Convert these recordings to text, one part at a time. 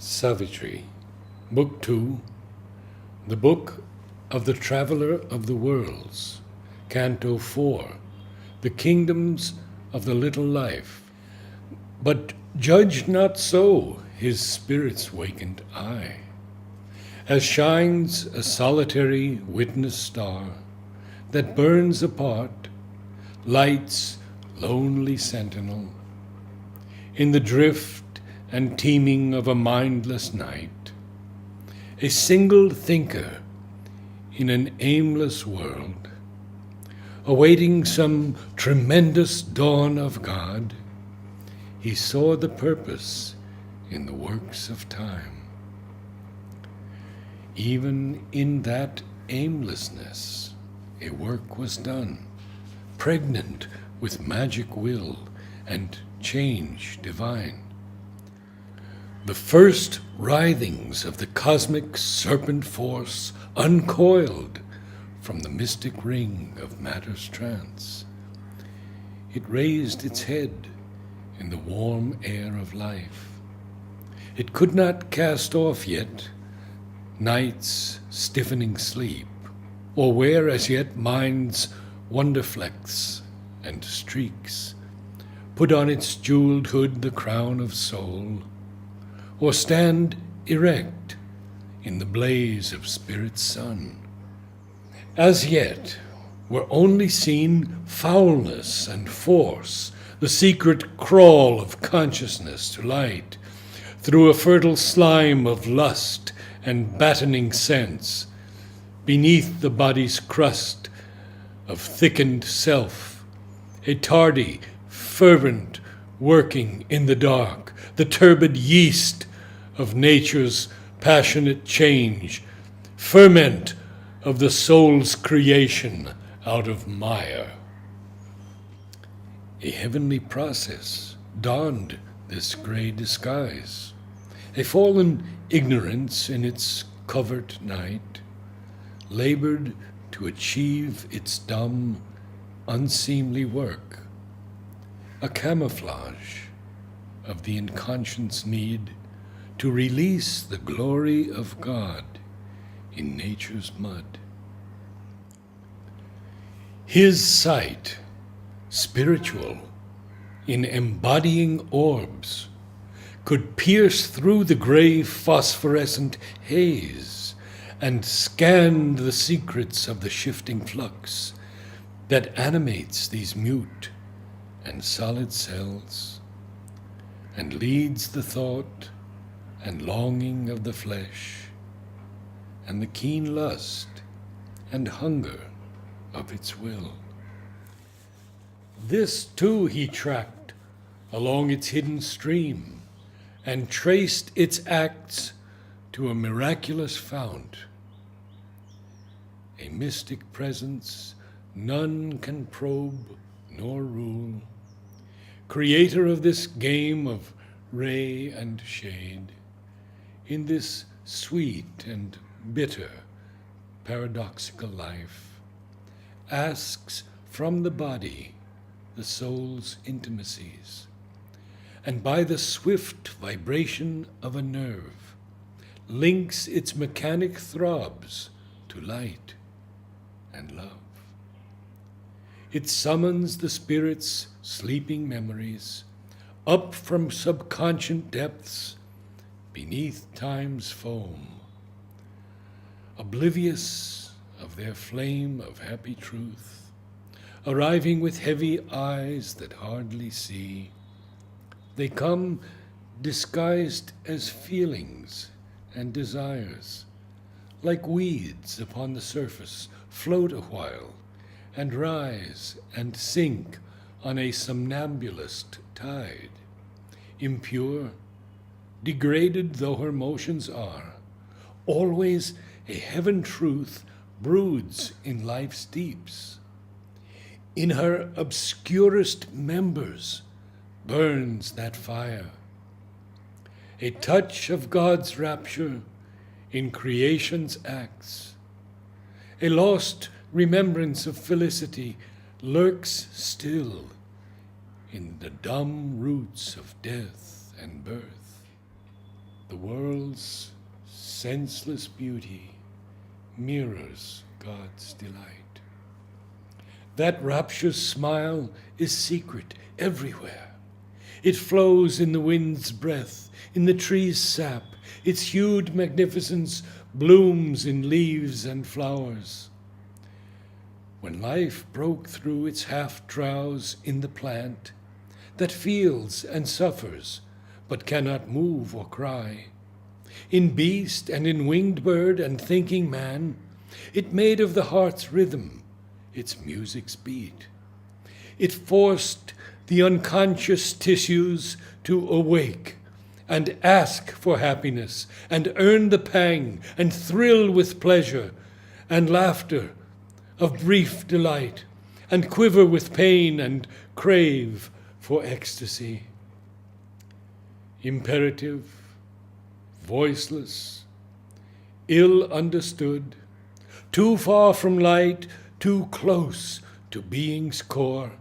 Savitri, Book 2, The Book of the Traveller of the Worlds, Canto 4, The Kingdoms of the Little Life. But judge not so his spirit's wakened eye, as shines a solitary witness star that burns apart, light's lonely sentinel, in the drift and teeming of a mindless night, a single thinker in an aimless world, awaiting some tremendous dawn of God. He saw the purpose in the works of time. Even in that aimlessness, a work was done, pregnant with magic will and change divine. The first writhings of the cosmic serpent force uncoiled from the mystic ring of matter's trance. It raised its head in the warm air of life. It could not cast off yet night's stiffening sleep, or wear as yet mind's wonder flecks and streaks, put on its jeweled hood the crown of soul, or stand erect in the blaze of spirit's sun. As yet were only seen foulness and force, the secret crawl of consciousness to light, through a fertile slime of lust and battening sense, beneath the body's crust of thickened self, a tardy, fervent working in the dark, the turbid yeast of nature's passionate change, ferment of the soul's creation out of mire. A heavenly process donned this gray disguise, a fallen ignorance in its covert night, labored to achieve its dumb, unseemly work, a camouflage of the inconscious need to release the glory of God in nature's mud. His sight, spiritual, in embodying orbs, could pierce through the gray phosphorescent haze and scan the secrets of the shifting flux that animates these mute and solid cells, and leads the thought and longing of the flesh, and the keen lust and hunger of its will. This too he tracked along its hidden stream, and traced its acts to a miraculous fount, a mystic presence none can probe nor rule, creator of this game of ray and shade, in this sweet and bitter paradoxical life, asks from the body the soul's intimacies, and by the swift vibration of a nerve, links its mechanic throbs to light and love. It summons the spirit's sleeping memories up from subconscious depths beneath time's foam, oblivious of their flame of happy truth, arriving with heavy eyes that hardly see. They come disguised as feelings and desires, like weeds upon the surface, float a while, and rise and sink on a somnambulist tide, impure, degraded though her motions are. Always a heaven truth broods in life's deeps. In her obscurest members burns that fire, a touch of God's rapture in creation's acts. A lost remembrance of felicity lurks still in the dumb roots of death and birth. The world's senseless beauty mirrors God's delight. That rapturous smile is secret everywhere. It flows in the wind's breath, in the tree's sap. Its hued magnificence blooms in leaves and flowers. When life broke through its half-drowse in the plant, that feels and suffers, but cannot move or cry, in beast and in winged bird and thinking man, it made of the heart's rhythm its music's beat. It forced the unconscious tissues to awake and ask for happiness and earn the pang and thrill with pleasure and laughter of brief delight and quiver with pain and crave for ecstasy. Imperative, voiceless, ill understood, too far from light, too close to being's core,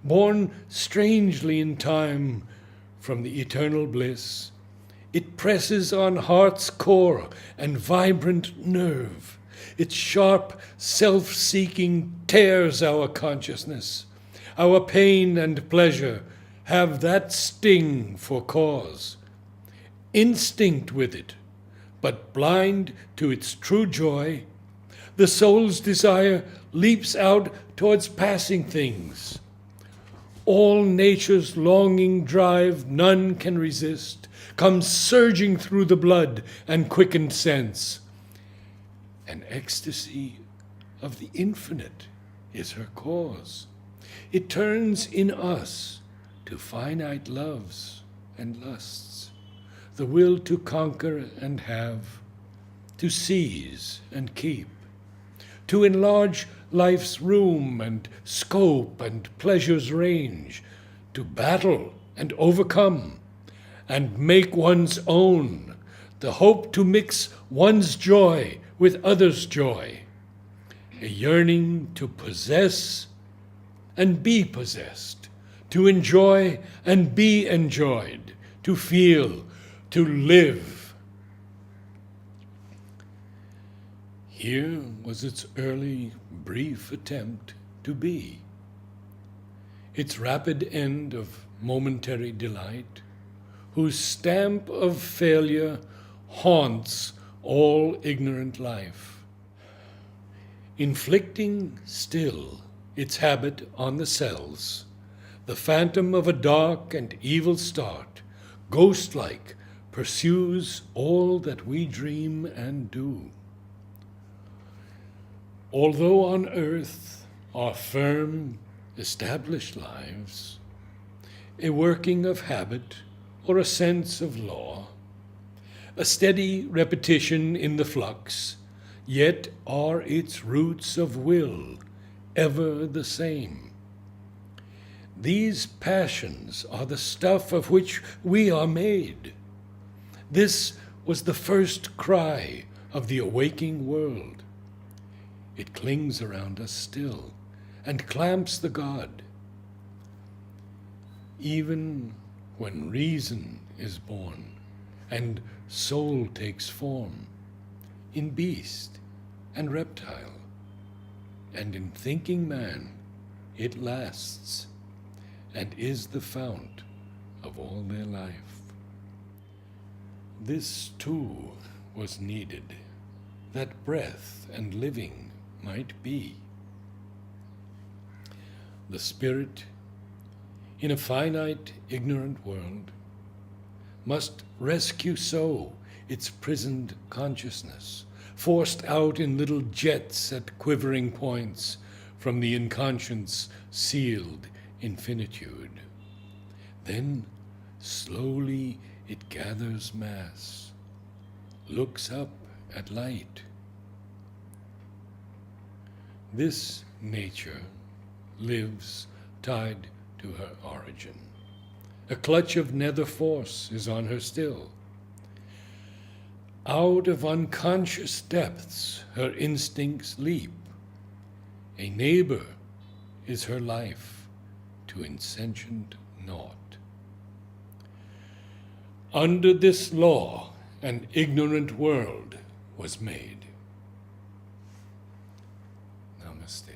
born strangely in time from the eternal bliss, it presses on heart's core and vibrant nerve. Its sharp self-seeking tears our consciousness. Our pain and pleasure have that sting for cause. Instinct with it, but blind to its true joy, the soul's desire leaps out towards passing things. All nature's longing drive none can resist, comes surging through the blood and quickened sense. An ecstasy of the infinite is her cause. It turns in us to finite loves and lusts, the will to conquer and have, to seize and keep, to enlarge life's room and scope and pleasure's range, to battle and overcome, and make one's own, the hope to mix one's joy with others' joy, a yearning to possess and be possessed, to enjoy and be enjoyed, to feel, to live. Here was its early, brief attempt to be, its rapid end of momentary delight, whose stamp of failure haunts all ignorant life, inflicting still its habit on the cells, the phantom of a dark and evil start, ghost-like, pursues all that we dream and do. Although on earth are firm, established lives, a working of habit or a sense of law, a steady repetition in the flux, yet are its roots of will ever the same. These passions are the stuff of which we are made. This was the first cry of the awaking world. It clings around us still and clamps the God. Even when reason is born and soul takes form, in beast and reptile, and in thinking man it lasts, and is the fount of all their life. This too was needed, that breath and living might be. The spirit, in a finite, ignorant world, must rescue so its prisoned consciousness, forced out in little jets at quivering points from the inconscience sealed infinitude. Then slowly it gathers mass, looks up at light. This nature lives tied to her origin. A clutch of nether force is on her still. Out of unconscious depths her instincts leap. A neighbor is her life to insentient naught. Under this law an ignorant world was made. Namaste.